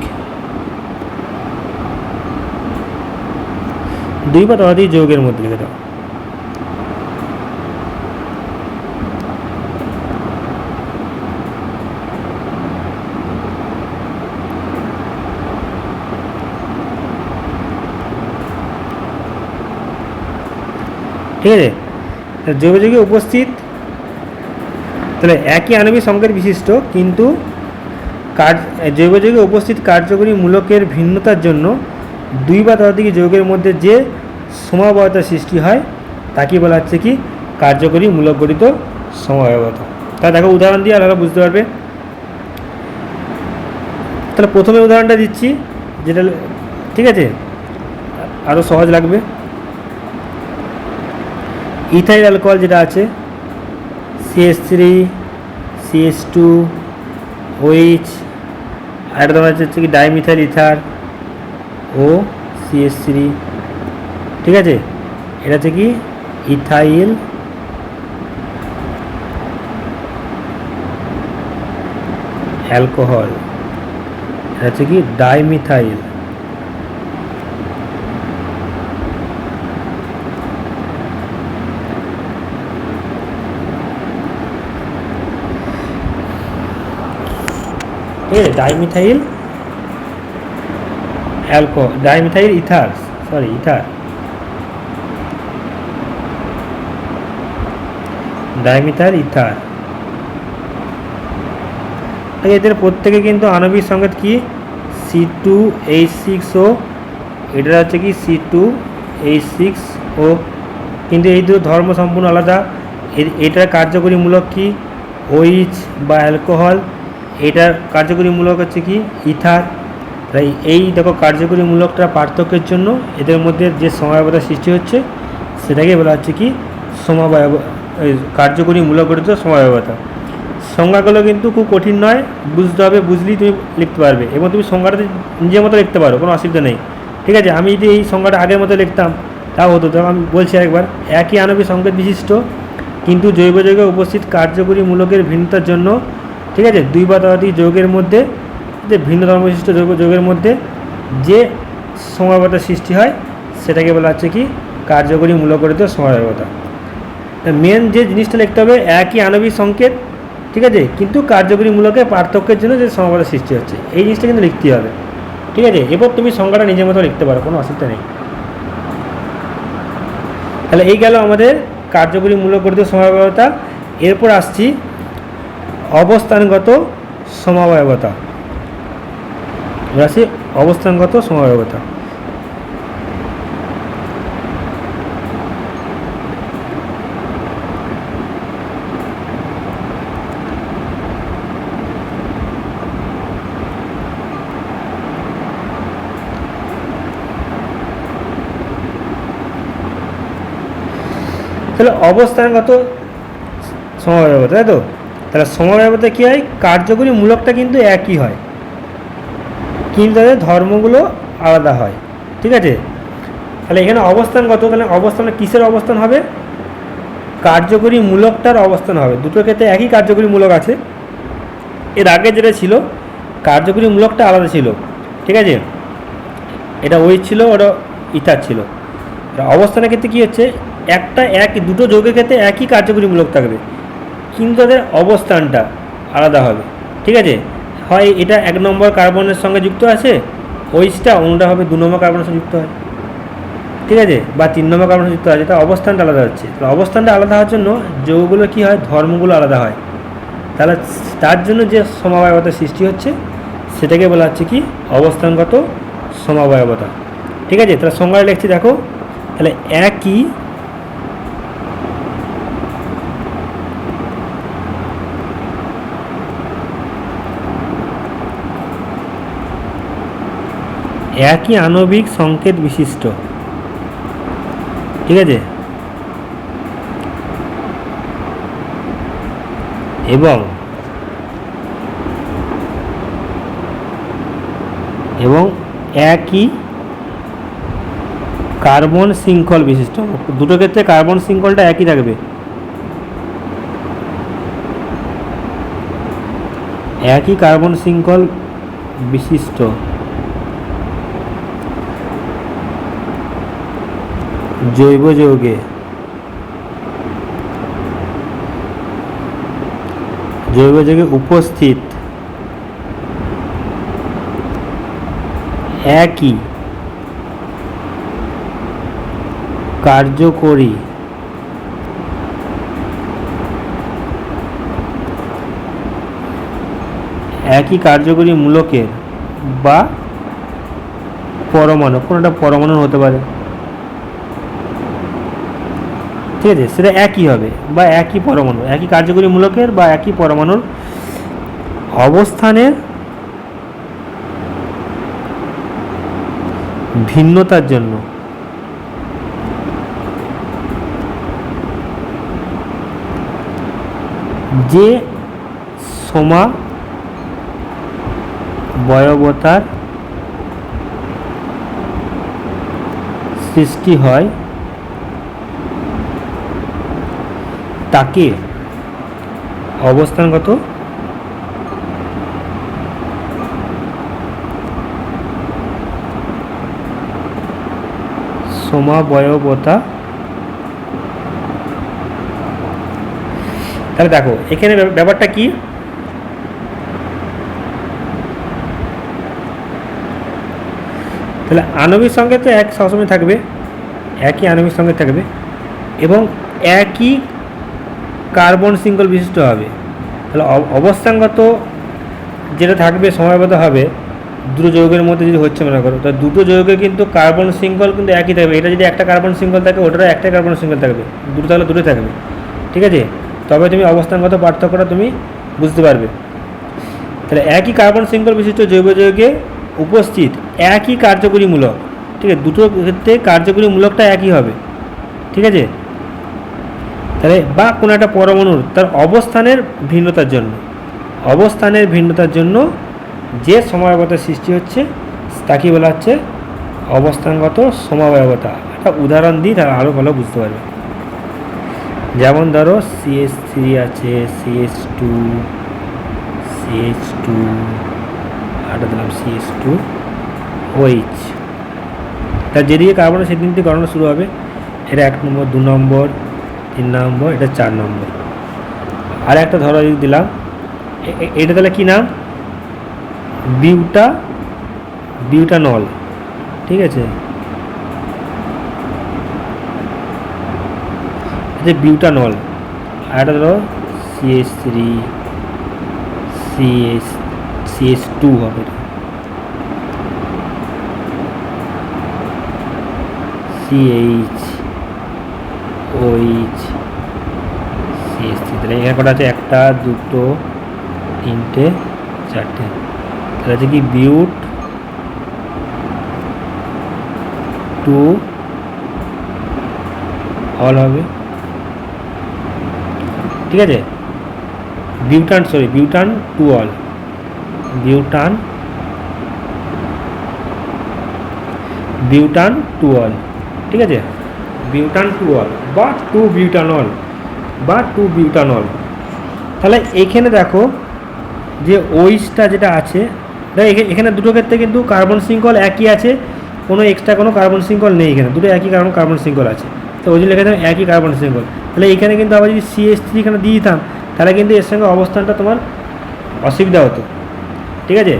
যৌগের মধ্যে লিখে দাও। ঠিক আছে, জৈব যৌগে উপস্থিত, তাহলে একই আণবিক সংকেত বিশিষ্ট কিন্তু জৈব যৌগে উপস্থিত কার্যকরী মূলকের ভিন্নতার জন্য দুই বা ততোধিক যৌগের মধ্যে যে সমবায়তার সৃষ্টি হয় তাকে বলা হচ্ছে কি কার্যকরী মূলক গঠিত সমবায়বতা। তা দেখো উদাহরণ দিয়ে আপনারা বুঝতে পারবে। তাহলে প্রথমে উদাহরণটা দিচ্ছি, যেটা ঠিক আছে আরও সহজ লাগবে। ইথাইল অ্যালকোহল যেটা আছে CH3 CH2 OH, আর এটা তোমার হচ্ছে কি ডাইমিথাইল ইথার ও CH3, ঠিক আছে, এটা হচ্ছে কি ইথাইল অ্যালকোহল, এটা হচ্ছে কি ডাইমিথাইল, ঠিক আছে, ডাইমিথাইল ইথার, ডাইমিথাইল ইথার। এদের প্রত্যেকে কিন্তু আণবিক সংকেত কি C2H6O, এটা হচ্ছে কি C2H6O, কিন্তু এই দুটো ধর্ম সম্পূর্ণ আলাদা। এটার কার্যকরী মূলক কি OH বা অ্যালকোহল, এটার কার্যকরী মূলক হচ্ছে কি ইথার। তাই এই দেখো কার্যকরী মূলকটা পার্থক্যের জন্য এদের মধ্যে যে সমবায়বতার সৃষ্টি হচ্ছে সেটাকে বলা হচ্ছে কি কার্যকরী মূলক গঠিত সমবায়বতা। সংজ্ঞাগুলো কিন্তু খুব কঠিন নয়, বুঝতে হবে, বুঝলেই তুমি লিখতে পারবে এবং তুমি সংজ্ঞাটা নিজের মতো লিখতে পারো, কোনো অসুবিধা নেই, ঠিক আছে। আমি যদি এই সংজ্ঞাটা আগের মতো লিখতাম তাও হতো। তো আমি বলছি একবার, একই আণবিক সংকেত বিশিষ্ট কিন্তু জৈব যৌগে উপস্থিত কার্যকরী মূলকের ভিন্নতার জন্য, ঠিক আছে, দুই বা ততোধিক যৌগের মধ্যে যে ভিন্ন ধর্ম বিশিষ্ট যৌগের মধ্যে যে সমবায়বতার সৃষ্টি হয় সেটাকে বলা হচ্ছে কি কার্যকরী মূলক গঠিত সমবায়বতা। মেন যে জিনিসটা লিখতে হবে একই আণবিক সংকেত, ঠিক ঠিক আছে, কিন্তু কার্যকরী মূলকের পার্থক্যের জন্য যে সমাবয়বতার সৃষ্টি হচ্ছে এই জিনিসটা কিন্তু লিখতে হবে। ঠিক আছে, এরপর তুমি সংজ্ঞাটা নিজের মতো লিখতে পারো, কোনো অসুবিধা নেই। তাহলে এই গেল আমাদের কার্যকরী মূলক গঠিত সমবায়বতা। এরপর আসছি অবস্থানগত সমবায়বতা। আসি অবস্থানগত সমবায়বতা। তাহলে অবস্থানগত সমবায়বতা, তাই তো? তাহলে সমবায়বতা কী হয়, কার্যকরী মূলকটা কিন্তু একই হয় কিন্তু তাদের ধর্মগুলো আলাদা হয়। ঠিক আছে, তাহলে এখানে অবস্থানগত, তাহলে অবস্থানে কিসের অবস্থান হবে, কার্যকরী মূলকটার অবস্থান হবে। দুটোর ক্ষেত্রে একই কার্যকরী মূলক আছে, এর আগে যেটা ছিল কার্যকরী মূলকটা আলাদা ছিল। ঠিক আছে, এটা ওই ছিল, ওটা ইথার ছিল। অবস্থানের ক্ষেত্রে কী হচ্ছে, দুটো যৌগের ক্ষেত্রে একই কার্যকরী মূলক থাকবে কিন্তু তাদের অবস্থানটা আলাদা হবে। ঠিক আছে, হয় এটা 1 নম্বর কার্বনের সঙ্গে যুক্ত আছে ওইচটা, অন্যটা হবে 2 নম্বর কার্বনের সঙ্গে যুক্ত হয়। ঠিক আছে, বা 3 নম্বর কার্বনের যুক্ত আছে, তার অবস্থানটা আলাদা হচ্ছে। তাহলে অবস্থানটা আলাদা হওয়ার জন্য যৌগগুলো কী হয়, ধর্মগুলো আলাদা হয়। তাহলে তার জন্য যে সমবায়বতার সৃষ্টি হচ্ছে সেটাকে বলা হচ্ছে কি, অবস্থানগত সমবায়বতা। ঠিক আছে, তাহলে সংজ্ঞা লিখছি দেখো। তাহলে একই আণবিক সংকেত বিশিষ্ট, ঠিক আছে, এবং একই কার্বন শৃঙ্খল বিশিষ্ট। দুটো ক্ষেত্রে কার্বন শৃঙ্খলটা একই থাকবে। একই কার্বন শৃঙ্খল বিশিষ্ট জৈব যৌগে উপস্থিত একই কার্যকরী মূলকের বা পরমাণু, কোনোটা পরমাণু হতে পারে। ঠিক আছে, সেটা একই হবে, বা একই পরমাণু, একই কার্যকরী মূলকের বা একই পরমাণুর অবস্থানের ভিন্নতার জন্য যে সমবায়বতার সৃষ্টি হয় তাকে অবস্থানগত সমবায়বতা। তাহলে দেখো এখানে ব্যাপারটা কি, তাহলে আণবিক সংকেত তো এক সবসময় থাকবে, একই আণবিক সংকেত থাকবে এবং একই কার্বন শৃঙ্খল বিশিষ্ট হবে। তাহলে অবস্থানগত যেটা থাকবে সমবায়বতা হবে দুটো যৌগের মধ্যে যদি হচ্ছে মনে করো, তো দুটো যৌগে কিন্তু কার্বন শৃঙ্খল কিন্তু একই থাকবে। এটা যদি একটা কার্বন শৃঙ্খল থাকে ওটারও একটা কার্বন শৃঙ্খল থাকবে, দুটো থাকলে দুটোই থাকবে। ঠিক আছে, তবে তুমি অবস্থানগত পার্থক্যটা তুমি বুঝতে পারবে। তাহলে একই কার্বন শৃঙ্খল বিশিষ্ট জৈব যৌগে উপস্থিত একই কার্যকরী মূলক। ঠিক আছে, দুটো ক্ষেত্রে কার্যকরী মূলকটা একই হবে। ঠিক আছে, তাহলে বা কোনো একটা পরমাণুর তার অবস্থানের ভিন্নতার জন্য যে সমবায়বতার সৃষ্টি হচ্ছে তাকে বলা হচ্ছে অবস্থানগত সমবায়বতা। একটা উদাহরণ দিই তাহলে আরও ভালো বুঝতে পারবে। যেমন ধরো CH3 আছে, CH2 আটা দিলাম CH2OH। তার যেদিকে কার্বনের সেদিন থেকে গণনা শুরু হবে। এটা 1 নম্বর, 2 নম্বর, 3 নম্বর, এটা 4 নম্বর। আর একটা ধরো দিলাম এটা তাহলে কী নাম? বিউটানল। ঠিক আছে, এটা বিউটানল। আর এটা ধরো CH3 CH2 হবে, CH CH3। তাহলে এখানে কটা আছে? 1 2 3 4। তাহলে আছে কি বিউট 2 অল হবে। ঠিক আছে, বিউটান 2 অল, বিউটান 2 অল। ঠিক আছে, বিউটান 2 অল বা 2 বিউটানল। তাহলে এখানে দেখো যে ওইসটা যেটা আছে, এখানে দুটো ক্ষেত্রে কিন্তু কার্বন শৃঙ্খল একই আছে, কোনো এক্সট্রা কোনো কার্বন শৃঙ্খল নেই, এখানে দুটো একই কার্বন শৃঙ্খল আছে। তো ওই জন্য লেখা যায় একই কার্বন শৃঙ্খল। তাহলে এখানে কিন্তু আবার যদি CH3 এখানে দিয়ে দিতাম তাহলে কিন্তু এর সঙ্গে অবস্থানটা তোমার অসুবিধা হতো। ঠিক আছে,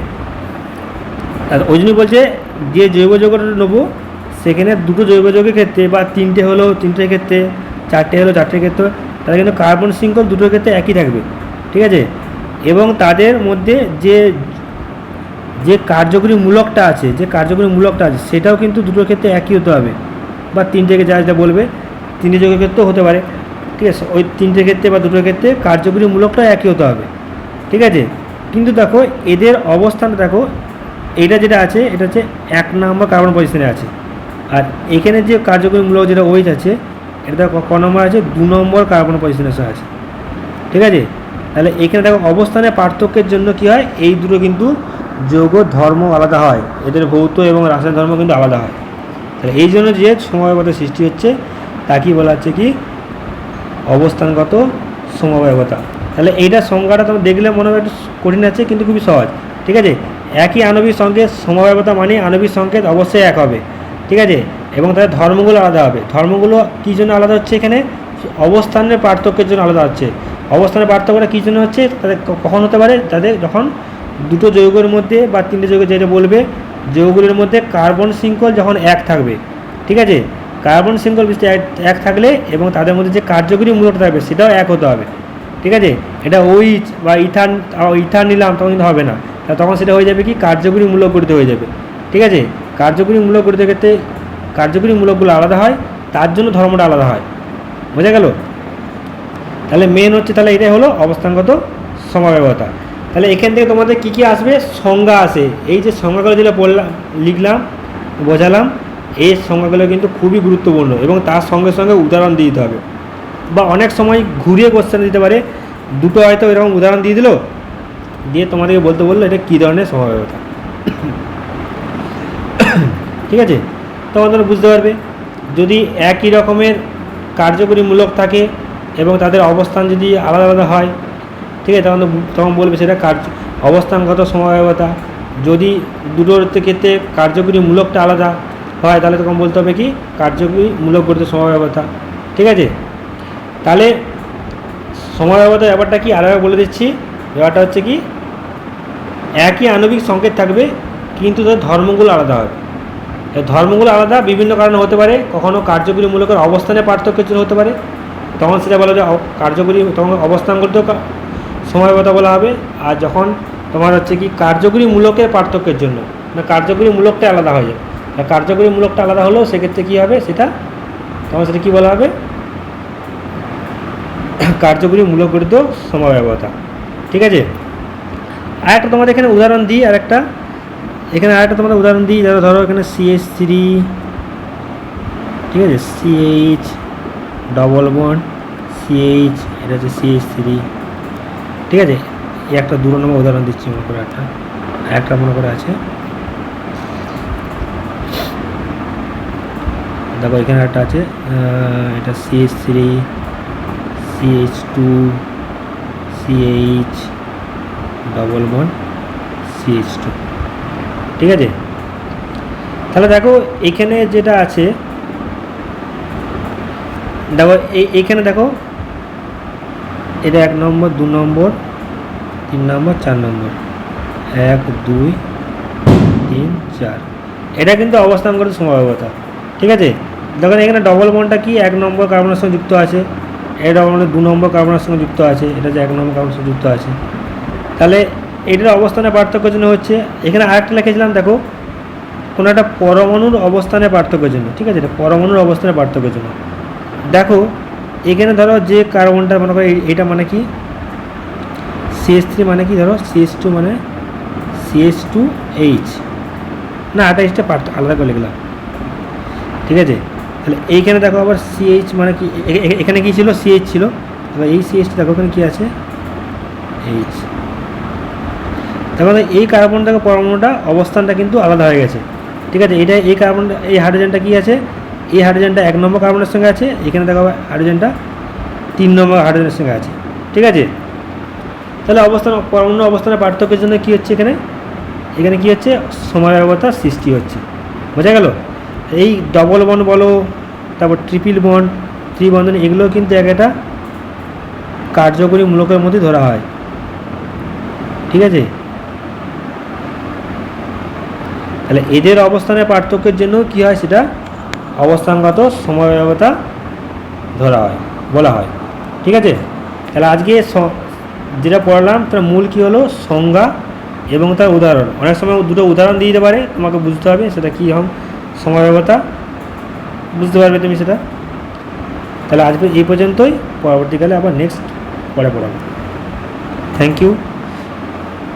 আর ওই জন্যই বলছে যে জৈব যৌগটা নেবো সেখানে দুটো জৈব যৌগের ক্ষেত্রে বা 3টে হলো 3টের ক্ষেত্রে, 4টে হলো 4টের ক্ষেত্রে, তাহলে কিন্তু কার্বন শৃঙ্খল দুটোর ক্ষেত্রে একই থাকবে। ঠিক আছে, এবং তাদের মধ্যে যে কার্যকরী মূলকটা আছে সেটাও কিন্তু দুটোর ক্ষেত্রে একই হতে হবে, বা 3টেকে যা বলবে 3টে যৌগের ক্ষেত্রেও হতে পারে। ঠিক আছে, ওই 3টের ক্ষেত্রে বা দুটোর ক্ষেত্রে কার্যকরী মূলকটা একই হতে হবে। ঠিক আছে, কিন্তু দেখো এদের অবস্থানটা দেখো, এইটা যেটা আছে এটা হচ্ছে 1 নম্বর কার্বন পজিশনে আছে, আর এখানে যে কার্যকরী মূলক যেটা ওইচ আছে এটা দেখো ক নম্বর আছে? 2 নম্বর কার্বন পজিশনে আছে। ঠিক আছে, তাহলে এখানে দেখো অবস্থানের পার্থক্যের জন্য কি হয়, এই দুটো কিন্তু যৌগ ধর্ম আলাদা হয়, এদের ভৌত এবং রাসায়নিক ধর্ম কিন্তু আলাদা হয়। তাহলে এই জন্য যে সমবায়বতা সৃষ্টি হচ্ছে তাকেই বলা হচ্ছে কি অবস্থানগত সমবায়বতা। তাহলে এইটা সংজ্ঞাটা তোমার দেখলে মনে হয় একটু কঠিন আছে, কিন্তু খুবই সহজ। ঠিক আছে, একই আণবিক সংকেত সমবায়বতা মানে আণবিক সংকেত অবশ্যই এক হবে। ঠিক আছে, এবং তাদের ধর্মগুলো আলাদা হবে। ধর্মগুলো কী জন্য আলাদা হচ্ছে? এখানে অবস্থানের পার্থক্যের জন্য আলাদা হচ্ছে। অবস্থানের পার্থক্যটা কী জন্য হচ্ছে? তাদের কখন হতে পারে? তাদের যখন দুটো যৌগের মধ্যে বা 3টে যৌগ যেটা বলবে যৌগগুলির মধ্যে কার্বন শৃঙ্খল যখন এক থাকবে। ঠিক আছে, কার্বন শৃঙ্খল এক থাকলে এবং তাদের মধ্যে যে কার্যকরী মূলকটা থাকবে সেটাও এক হতে হবে। ঠিক আছে, এটা ওইচ বা ইথার নিলাম তখন কিন্তু হবে না, তখন সেটা হয়ে যাবে কি কার্যকরী মূলক গঠিত হয়ে যাবে। ঠিক আছে, কার্যকরী মূলক গঠিত ক্ষেত্রে কার্যকরী মূলকগুলো আলাদা হয়, তার জন্য ধর্মটা আলাদা হয়। বোঝা গেল? তাহলে মেন হচ্ছে তাহলে এটাই হলো অবস্থানগত সমবায়বতা। তাহলে এখান থেকে তোমাদের কী কী আসবে? সংজ্ঞা আসে। এই যে সংজ্ঞাগুলো যেটা লিখলাম বোঝালাম, এই সংজ্ঞাগুলো কিন্তু খুবই গুরুত্বপূর্ণ এবং তার সঙ্গে সঙ্গে উদাহরণ দিয়ে দিতে হবে, বা অনেক সময় ঘুরিয়ে কোশ্চেন দিতে পারে। দুটো হয়তো এরকম উদাহরণ দিয়ে দিল, দিয়ে তোমাদেরকে বলতে বললো এটা কী ধরনের সমবায়বতা। ঠিক আছে, তোমরা বুঝতে পারবে। যদি একই রকমের কার্যকরী মূলক থাকে এবং তাদের অবস্থান যদি আলাদা আলাদা হয়, ঠিক আছে, তখন বলবে সেটা অবস্থানগত সমবায়বতা। যদি দুটোর ক্ষেত্রে কার্যকরী মূলকটা আলাদা হয় তাহলে তখন বলতে হবে কি কার্যকরী মূলক গঠিত সমবায়বতা। ঠিক আছে, তাহলে সমবায়বতার ব্যাপারটা কি আরেকবার বলে দিচ্ছি। ব্যাপারটা হচ্ছে কি একই আণবিক সংকেত থাকবে কিন্তু তাদের ধর্মগুলো আলাদা হবে। ধর্মগুলো আলাদা বিভিন্ন কারণে হতে পারে, কখনও কার্যকরী মূলকের অবস্থানের পার্থক্যের জন্য হতে পারে, তখন সেটা বলা যায় কার্যকরী, তখন অবস্থানগত সমবায়বতা বলা হবে। আর যখন তোমার হচ্ছে কি কার্যকরী মূলকের পার্থক্যের জন্য, না কার্যকরী মূলকটা আলাদা হয়ে যায়, কার্যকরী মূলকটা আলাদা হলেও সেক্ষেত্রে কী হবে সেটা তখন সেটা কী বলা হবে? কার্যকরী মূলক গঠিত সমবায়বতা। ঠিক আছে, আরেকটা তোমাদের এখানে উদাহরণ দিই, এখানে তোমাদের উদাহরণ দিই। যারা ধরো এখানে CH3, ঠিক আছে, CH ডবল বন্ড CH, এটা হচ্ছে CH3। ঠিক আছে, এই একটা 2 নম্বর উদাহরণ দিচ্ছি মনে করে, একটা মনে করে আছে। দেখো এখানে একটা আছে, এটা CH3 CH2 CH double bond CH2। ঠিক আছে, তাহলে দেখো এখানে যেটা আছে, দেখো এইখানে দেখো এটা 1 নম্বর 2 নম্বর 3 নম্বর 4 নম্বর 1 2 3 4 এটা কিন্তু অবস্থানগত সমবায়বতা। ঠিক আছে, দেখেন এখানে ডবল বন্ডটা কি 1 নম্বর কার্বনের সঙ্গে যুক্ত আছে, এটা ডবল বন্ড 2 নম্বর কার্বনের সঙ্গে যুক্ত আছে, এটা যে 1 নম্বর কার্বনের সঙ্গে যুক্ত আছে। তাহলে এটার অবস্থানের পার্থক্যের জন্য হচ্ছে, এখানে আরেকটা লিখেছিলাম দেখো, কোনো একটা পরমাণুর অবস্থানের পার্থক্যের জন্য। ঠিক আছে, এটা পরমাণুর অবস্থানের পার্থক্যের জন্য। দেখো এখানে ধরো যে কার্বনটা মনে করো এটা মানে কি CH3 মানে কি, ধরো CH2 মানে CH2H না, এটা এক্সট্রা আলাদা করে লিখলাম। ঠিক আছে, তাহলে এইখানে দেখো আবার CH মানে কি, এখানে কি ছিল CH ছিল, এবার এই CH দেখো এখানে কী আছে H। তারপরে এই কার্বনটাকে পরমাণুটা অবস্থানটা কিন্তু আলাদা হয়ে গেছে। ঠিক আছে, এটা এই কার্বনটা এই হাইড্রোজেনটা কী আছে, এই হাইড্রোজেনটা 1 নম্বর কার্বনের সঙ্গে আছে, এখানে দেখো হাইড্রোজেনটা 3 নম্বর হাইড্রোজেনের সঙ্গে আছে। ঠিক আছে, তাহলে পরমাণু অবস্থানের পার্থক্যের জন্য কী হচ্ছে, এখানে কী হচ্ছে, সমবায়বতার সৃষ্টি হচ্ছে। বোঝা গেল? এই ডবল বন্ড বলো, তারপর ট্রিপল বন্ড, ত্রিবন্ধন, এগুলো কিন্তু একটা কার্যকরী মূলকের মধ্যে ধরা হয়। ঠিক আছে, তাহলে এদের অবস্থানের পার্থক্যের জন্য কী হয়, সেটা অবস্থানগত সমবায়বতা ধরা হয়, বলা হয়। ঠিক আছে, তাহলে আজকে যেটা পড়লাম তার মূল কী হলো, সংজ্ঞা এবং তার উদাহরণ। অনেক সময় দুটো উদাহরণ দিয়ে দিতে পারে, তোমাকে বুঝতে হবে সেটা কী সমবায়বতা, বুঝতে পারবে তুমি সেটা। তাহলে আজকে এই পর্যন্তই, পরবর্তীকালে আবার নেক্সট পরে পড়াবো। Thank you.